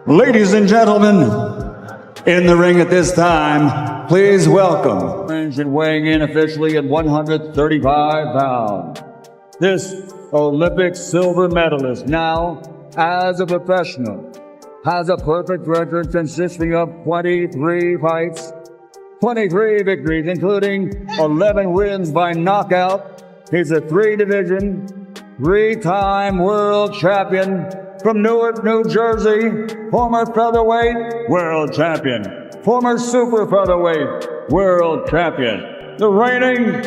Ladies and gentlemen, in the ring at this time, please welcome. And weighing in officially at 135 pounds. This Olympic silver medalist now, as a professional, has a perfect record consisting of 23 fights, 23 victories, including 11 wins by knockout. He's a three-division, three-time world champion from Newark, New Jersey, former featherweight world champion, former super featherweight world champion, the reigning,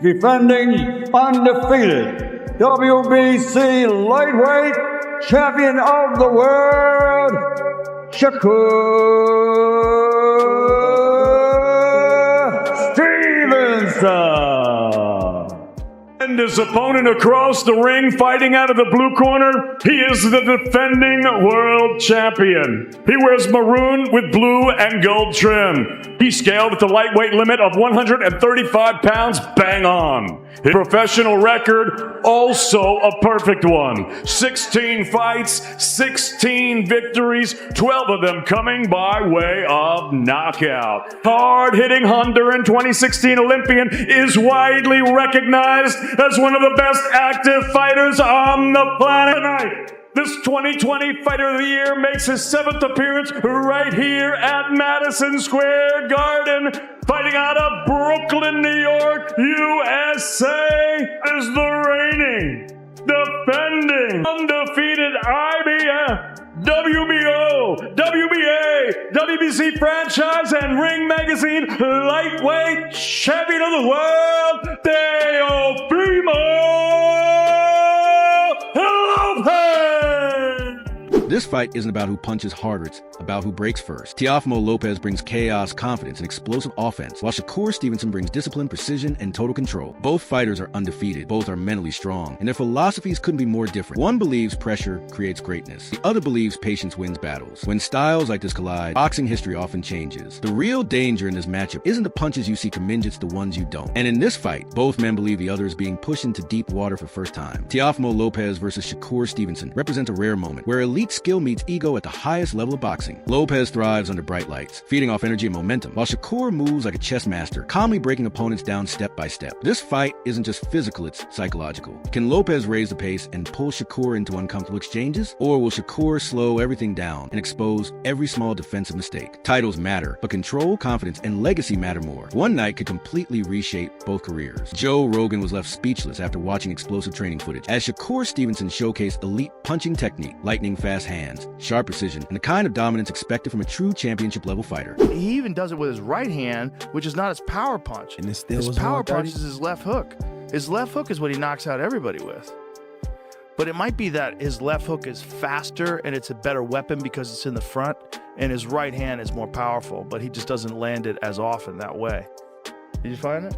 defending, undefeated WBC lightweight champion of the world, Shakur Stevenson. And his opponent across the ring, fighting out of the blue corner, he is the defending world champion. He wears maroon with blue and gold trim. He scaled at the lightweight limit of 135 pounds, bang on. His professional record, also a perfect one. 16 fights, 16 victories, 12 of them coming by way of knockout. Hard-hitting Honduran 2016 Olympian is widely recognized as one of the best active fighters on the planet. Tonight, this 2020 Fighter of the Year makes his 7th appearance right here at Madison Square Garden, fighting out of Brooklyn, New York, USA, is the reigning, defending, undefeated IBF, WBO, WBA, WBC franchise, and Ring Magazine lightweight champion of the world, Teofimo Lopez. This fight isn't about who punches harder, it's about who breaks first. Teofimo Lopez brings chaos, confidence, and explosive offense, while Shakur Stevenson brings discipline, precision, and total control. Both fighters are undefeated, both are mentally strong, and their philosophies couldn't be more different. One believes pressure creates greatness. The other believes patience wins battles. When styles like this collide, boxing history often changes. The real danger in this matchup isn't the punches you see commend, it's the ones you don't. And in this fight, both men believe the other is being pushed into deep water for the first time. Teofimo Lopez versus Shakur Stevenson represents a rare moment where elite skill meets ego at the highest level of boxing. Lopez thrives under bright lights, feeding off energy and momentum, while Shakur moves like a chess master, calmly breaking opponents down step by step. This fight isn't just physical, it's psychological. Can Lopez raise the pace and pull Shakur into uncomfortable exchanges? Or will Shakur slow everything down and expose every small defensive mistake? Titles matter, but control, confidence, and legacy matter more. One night could completely reshape both careers. Joe Rogan was left speechless after watching explosive training footage, as Shakur Stevenson showcased elite punching technique, lightning fast hands, sharp precision, and the kind of dominance expected from a true championship-level fighter. He even does it with his right hand, which is not his power punch. And it still his was power 130? punch is his left hook. His left hook is what he knocks out everybody with. But it might be that his left hook is faster and it's a better weapon because it's in the front, and his right hand is more powerful, but he just doesn't land it as often that way. Did you find it?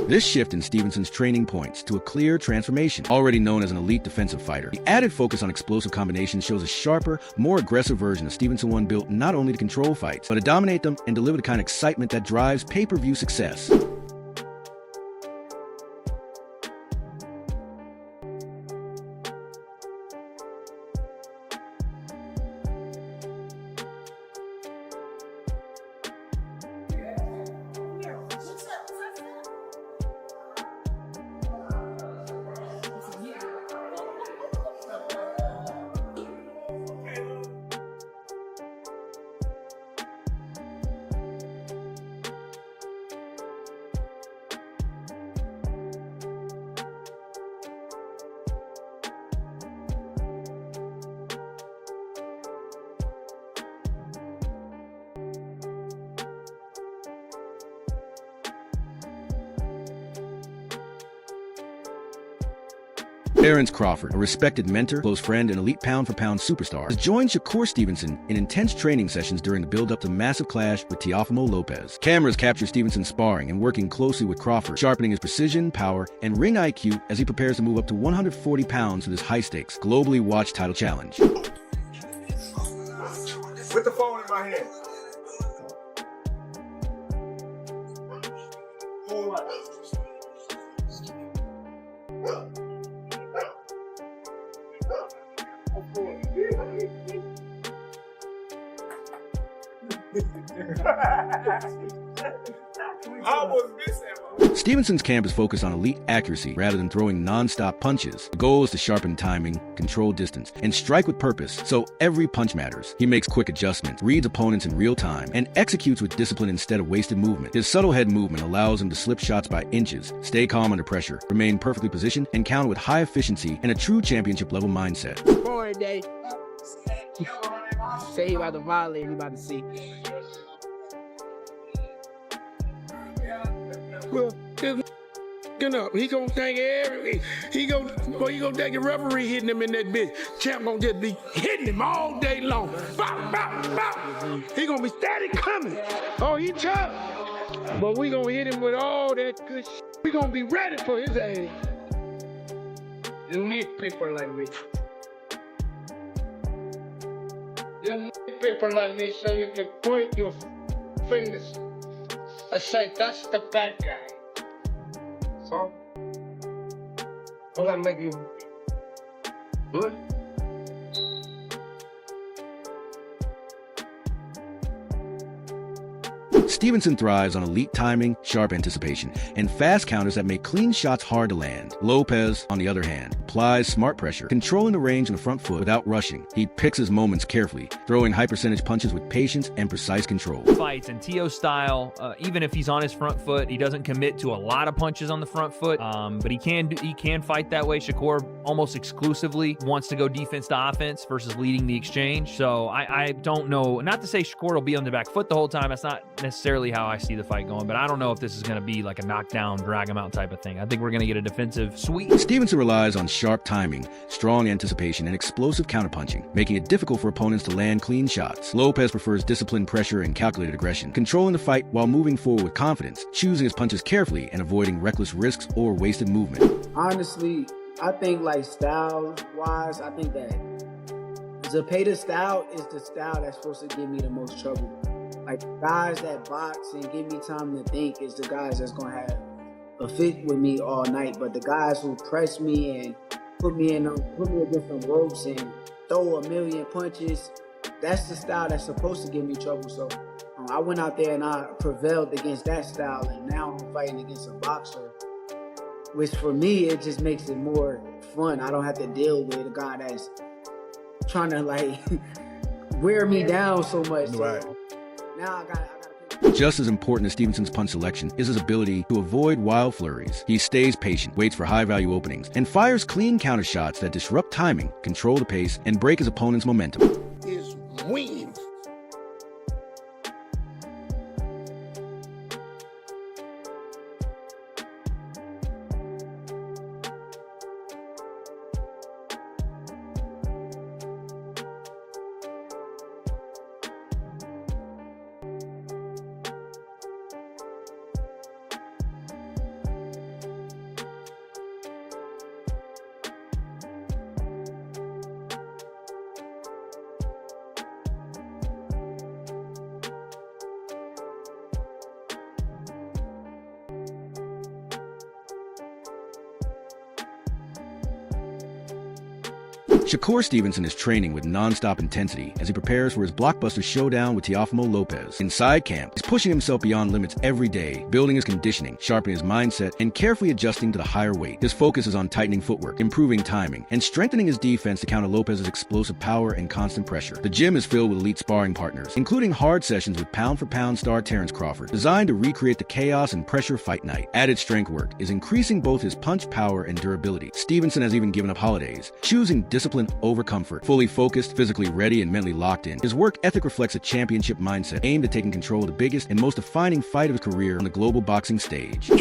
This shift in Stevenson's training points to a clear transformation. Already known as an elite defensive fighter, the added focus on explosive combinations shows a sharper, more aggressive version of Stevenson, one built not only to control fights, but to dominate them and deliver the kind of excitement that drives pay-per-view success. Terence Crawford, a respected mentor, close friend, and elite pound-for-pound superstar, has joined Shakur Stevenson in intense training sessions during the build-up to the massive clash with Teofimo Lopez. Cameras capture Stevenson sparring and working closely with Crawford, sharpening his precision, power, and ring IQ as he prepares to move up to 140 pounds for this high-stakes, globally watched title challenge. With the phone in my hand. How was this ever? Stevenson's camp is focused on elite accuracy rather than throwing non-stop punches. The goal is to sharpen timing, control distance, and strike with purpose, so every punch matters. He makes quick adjustments, reads opponents in real time, and executes with discipline instead of wasted movement. His subtle head movement allows him to slip shots by inches, stay calm under pressure, remain perfectly positioned, and counter with high efficiency and a true championship-level mindset. Boring day. Say he about to violate, he about to see. Well, get up. He gonna think he gonna think the referee hitting him in that bitch. Champ gonna just be hitting him all day long. Bop, bop, bop. He gonna be steady coming. Oh, he tough. But we gonna hit him with all that good shit. We gonna be ready for his ass. You need people like me. You need people like me so you can point your fingers. I say, that's the bad guy. So, will I make you good? Stevenson thrives on elite timing, sharp anticipation, and fast counters that make clean shots hard to land. Lopez, on the other hand, applies smart pressure, controlling the range in the front foot without rushing. He picks his moments carefully, throwing high-percentage punches with patience and precise control. Fights in Teo style, even if he's on his front foot, he doesn't commit to a lot of punches on the front foot, but he can fight that way. Shakur almost exclusively wants to go defense to offense versus leading the exchange. So I don't know, not to say Shakur will be on the back foot the whole time. That's not necessarily how I see the fight going, but I don't know if this is going to be like a knockdown, drag him out type of thing. I think we're going to get a defensive sweep. Stevenson relies on sharp timing, strong anticipation, and explosive counterpunching, making it difficult for opponents to land clean shots. Lopez prefers disciplined pressure and calculated aggression, controlling the fight while moving forward with confidence, choosing his punches carefully and avoiding reckless risks or wasted movement. Honestly, I think like style-wise, I think that Zepeda's style is the style that's supposed to give me the most trouble. Like, guys that box and give me time to think is the guys that's going to have a fit with me all night. But the guys who press me and put me against some ropes and throw a million punches, that's the style that's supposed to give me trouble. So I went out there and I prevailed against that style, and now I'm fighting against a boxer, which for me, it just makes it more fun. I don't have to deal with a guy that's trying to like wear me down so much. Right. So now I gotta Just as important as Stevenson's punch selection is his ability to avoid wild flurries. He stays patient, waits for high-value openings, and fires clean counter shots that disrupt timing, control the pace, and break his opponent's momentum. is win. Shakur Stevenson is training with non-stop intensity as he prepares for his blockbuster showdown with Teofimo Lopez. Inside camp, he's pushing himself beyond limits every day, building his conditioning, sharpening his mindset, and carefully adjusting to the higher weight. His focus is on tightening footwork, improving timing, and strengthening his defense to counter Lopez's explosive power and constant pressure. The gym is filled with elite sparring partners, including hard sessions with pound-for-pound star Terrence Crawford, designed to recreate the chaos and pressure fight night. Added strength work is increasing both his punch power and durability. Stevenson has even given up holidays, choosing discipline over comfort. Fully focused, physically ready, and mentally locked in, his work ethic reflects a championship mindset aimed at taking control of the biggest and most defining fight of his career on the global boxing stage.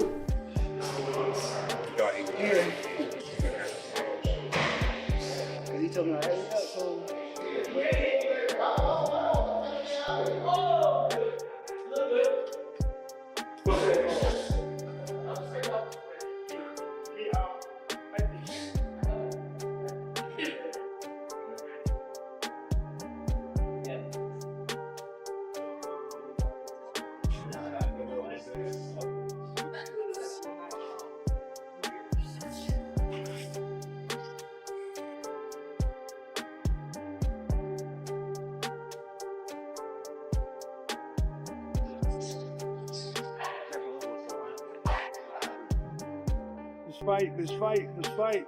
fight.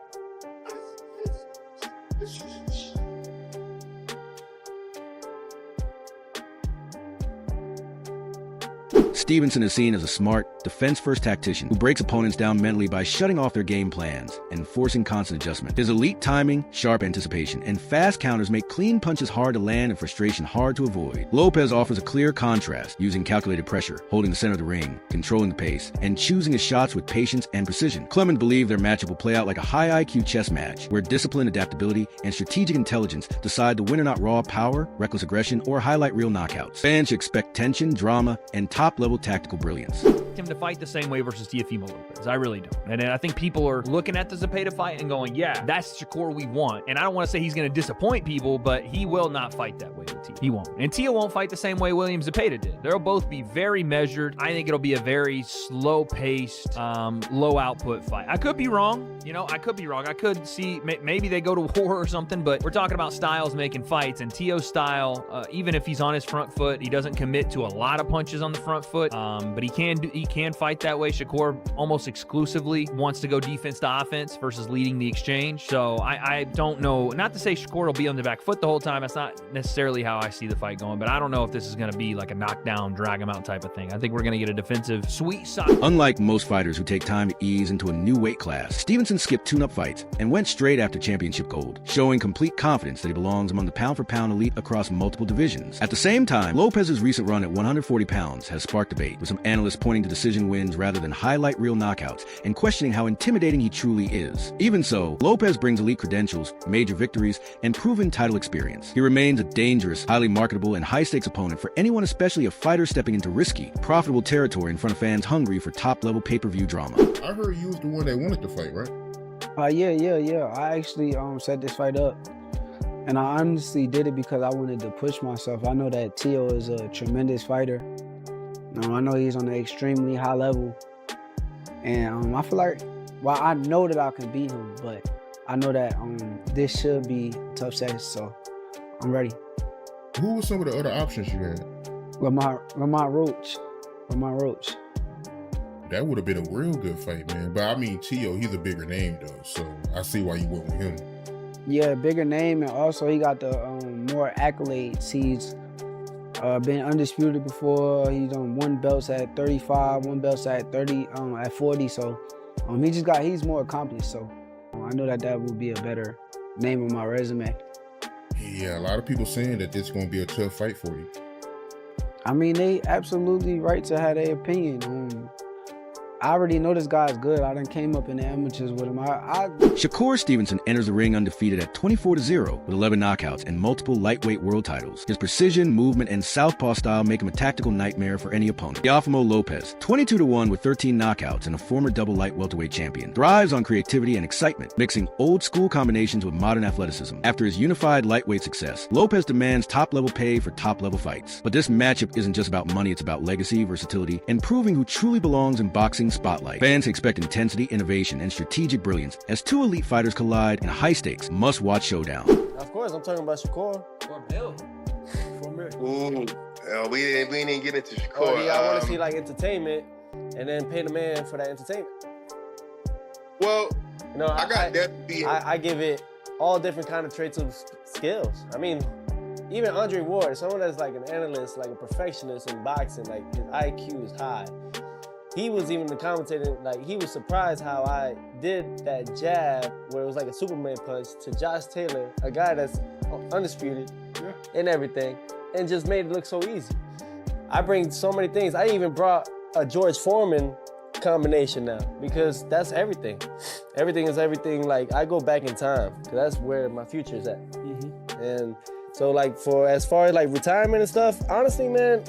Stevenson is seen as a smart, defense-first tactician who breaks opponents down mentally by shutting off their game plans and forcing constant adjustment. His elite timing, sharp anticipation, and fast counters make clean punches hard to land and frustration hard to avoid. Lopez offers a clear contrast, using calculated pressure, holding the center of the ring, controlling the pace, and choosing his shots with patience and precision. Clemens believe their matchup will play out like a high IQ chess match, where discipline, adaptability, and strategic intelligence decide to win or not raw power, reckless aggression, or highlight real knockouts. Fans should expect tension, drama, and top-level tactical brilliance. Him to fight the same way versus Teofimo Lopez. I really don't. And I think people are looking at the Zepeda fight and going, yeah, that's Shakur we want. And I don't want to say he's going to disappoint people, but he will not fight that way with Teo. He won't. And Teo won't fight the same way William Zepeda did. They'll both be very measured. I think it'll be a very slow-paced, low-output fight. I could be wrong. I could be wrong. I could see maybe they go to war or something, but we're talking about styles making fights. And Teo's style, even if he's on his front foot, he doesn't commit to a lot of punches on the front foot. But he can fight that way. Shakur almost exclusively wants to go defense to offense versus leading the exchange. So I don't know. Not to say Shakur will be on the back foot the whole time. That's not necessarily how I see the fight going. But I don't know if this is going to be like a knockdown, drag him out type of thing. I think we're going to get a defensive, sweet side. Unlike most fighters who take time to ease into a new weight class, Stevenson skipped tune-up fights and went straight after championship gold, showing complete confidence that he belongs among the pound-for-pound elite across multiple divisions. At the same time, Lopez's recent run at 140 pounds has sparked debate, with some analysts pointing to decision wins rather than highlight real knockouts and questioning how intimidating he truly is. Even so, Lopez brings elite credentials, major victories, and proven title experience. He remains a dangerous, highly marketable, and high-stakes opponent for anyone, especially a fighter stepping into risky, profitable territory in front of fans hungry for top-level pay-per-view drama. I heard you was the one that wanted to fight, right? Yeah. I actually set this fight up. And I honestly did it because I wanted to push myself. I know that Teo is a tremendous fighter. I know he's on an extremely high level. And I feel like, well, I know that I can beat him, but I know that this should be a tough set, so I'm ready. Who were some of the other options you had? Lamont Roach. That would have been a real good fight, man. But I mean, Teo, he's a bigger name, though, so I see why you went with him. Yeah, bigger name, and also he got the more accolades. He's been undisputed before. He's won belts at 35, won belts at 30, at 40. So he's more accomplished. So I know that would be a better name on my resume. Yeah, a lot of people saying that this is going to be a tough fight for you. I mean, they absolutely right to have their opinion. I already know this guy's good. I done came up in the amateurs with him. Shakur Stevenson enters the ring undefeated at 24-0 with 11 knockouts and multiple lightweight world titles. His precision, movement, and southpaw style make him a tactical nightmare for any opponent. Teofimo Lopez, 22-1 with 13 knockouts and a former double light welterweight champion, thrives on creativity and excitement, mixing old-school combinations with modern athleticism. After his unified lightweight success, Lopez demands top-level pay for top-level fights. But this matchup isn't just about money, it's about legacy, versatility, and proving who truly belongs in boxing spotlight. Fans expect intensity, innovation, and strategic brilliance as two elite fighters collide in a high-stakes, must-watch showdown. Of course, I'm talking about Shakur. Ooh, we didn't even get into Shakur. Oh, yeah, I want to see like entertainment, and then pay the man for that entertainment. Well, I give it all different kind of traits of skills. I mean, even Andre Ward, someone that's like an analyst, like a perfectionist in boxing, like his IQ is high. He was even the commentator, like he was surprised how I did that jab where it was like a Superman punch to Josh Taylor, a guy that's undisputed and everything, and just made it look so easy. I bring so many things. I even brought a George Foreman combination now because that's everything. Everything is everything. Like I go back in time because that's where my future is at. And so like as far as like retirement and stuff, honestly, man,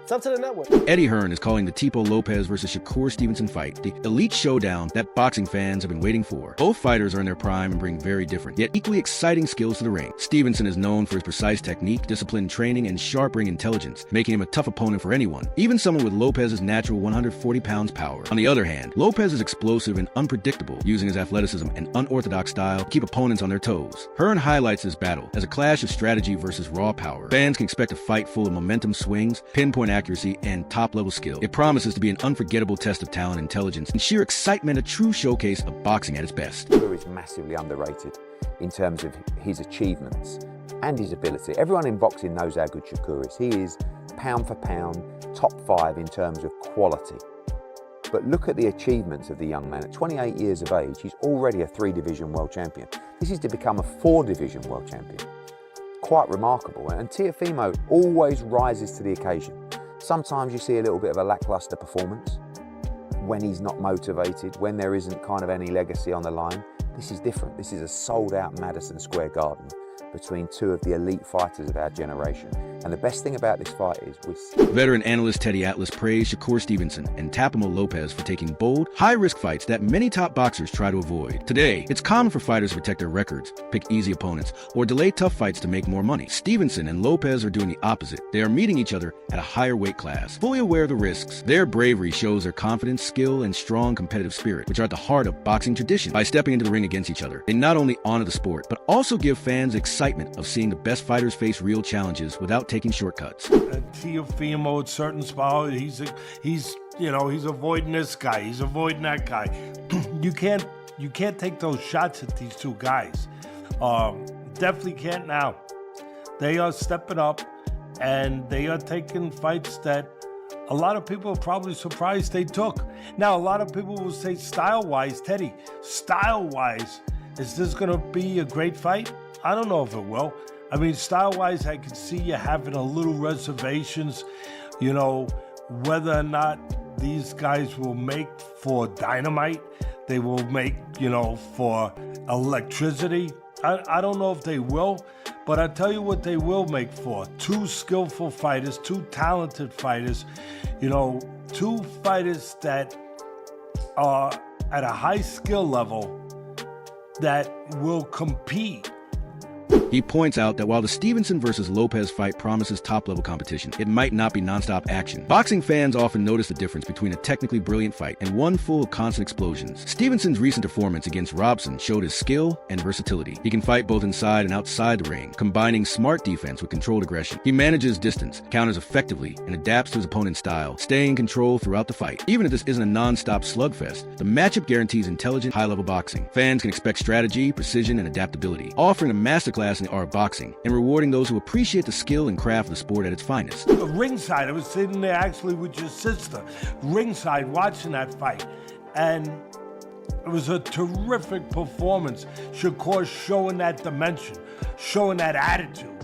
it's up to the network. Eddie Hearn is calling the Teofimo Lopez versus Shakur Stevenson fight the elite showdown that boxing fans have been waiting for. Both fighters are in their prime and bring very different, yet equally exciting skills to the ring. Stevenson is known for his precise technique, disciplined training, and sharp ring intelligence, making him a tough opponent for anyone, even someone with Lopez's natural 140 pounds power. On the other hand, Lopez is explosive and unpredictable, using his athleticism and unorthodox style to keep opponents on their toes. Hearn highlights this battle as a clash of strategy versus raw power. Fans can expect a fight full of momentum swings, pinpoint accuracy, and top-level skill. It promises to be an unforgettable test of talent, intelligence, and sheer excitement, a true showcase of boxing at its best. Shakur is massively underrated in terms of his achievements and his ability. Everyone in boxing knows how good Shakur is. He is pound for pound, top 5 in terms of quality. But look at the achievements of the young man. At 28 years of age, he's already a 3-division world champion. This is to become a 4-division world champion. Quite remarkable. And Teofimo always rises to the occasion. Sometimes you see a little bit of a lackluster performance when he's not motivated, when there isn't kind of any legacy on the line. This is different. This is a sold-out Madison Square Garden between 2 of the elite fighters of our generation. And the best thing about this fight is Veteran analyst Teddy Atlas praised Shakur Stevenson and Teofimo Lopez for taking bold, high-risk fights that many top boxers try to avoid. Today, it's common for fighters to protect their records, pick easy opponents, or delay tough fights to make more money. Stevenson and Lopez are doing the opposite. They are meeting each other at a higher weight class. Fully aware of the risks, their bravery shows their confidence, skill, and strong competitive spirit, which are at the heart of boxing tradition. By stepping into the ring against each other, they not only honor the sport, but also give fans excitement of seeing the best fighters face real challenges without taking shortcuts. Teofimo at certain spots, he's avoiding this guy, he's avoiding that guy. You can't take those shots at these 2 guys. Definitely can't now. They are stepping up and they are taking fights that a lot of people are probably surprised they took. Now, a lot of people will say style-wise, Teddy, style-wise, is this gonna be a great fight? I don't know if it will. I mean, style-wise, I can see you having a little reservations, whether or not these guys will make for dynamite, they will make, for electricity. I don't know if they will, but I tell you what they will make for. 2 skillful fighters, 2 talented fighters, 2 fighters that are at a high skill level that will compete. He points out that while the Stevenson versus Lopez fight promises top-level competition, it might not be non-stop action. Boxing fans often notice the difference between a technically brilliant fight and one full of constant explosions. Stevenson's recent performance against Robson showed his skill and versatility. He can fight both inside and outside the ring, combining smart defense with controlled aggression. He manages distance, counters effectively, and adapts to his opponent's style, staying in control throughout the fight. Even if this isn't a non-stop slugfest, the matchup guarantees intelligent, high-level boxing. Fans can expect strategy, precision, and adaptability, offering a masterclass in the art of boxing and rewarding those who appreciate the skill and craft of the sport at its finest. Ringside, I was sitting there actually with your sister, ringside watching that fight, and it was a terrific performance. Shakur showing that dimension, showing that attitude,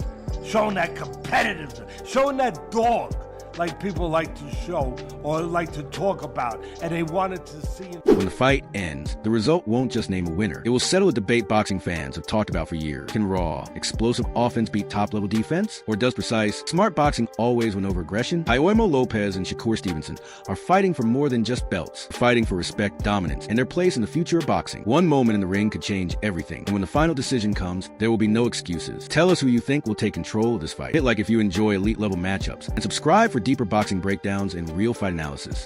showing that competitiveness, showing that dog like people like to show or like to talk about, and they wanted to see him. When the fight ends, the result won't just name a winner. It will settle a debate boxing fans have talked about for years. Can raw, explosive offense beat top-level defense? Or does precise, smart boxing always win over aggression? Teofimo Lopez and Shakur Stevenson are fighting for more than just belts. They're fighting for respect, dominance, and their place in the future of boxing. One moment in the ring could change everything. And when the final decision comes, there will be no excuses. Tell us who you think will take control of this fight. Hit like if you enjoy elite-level matchups. And subscribe for deeper boxing breakdowns and real fight analysis.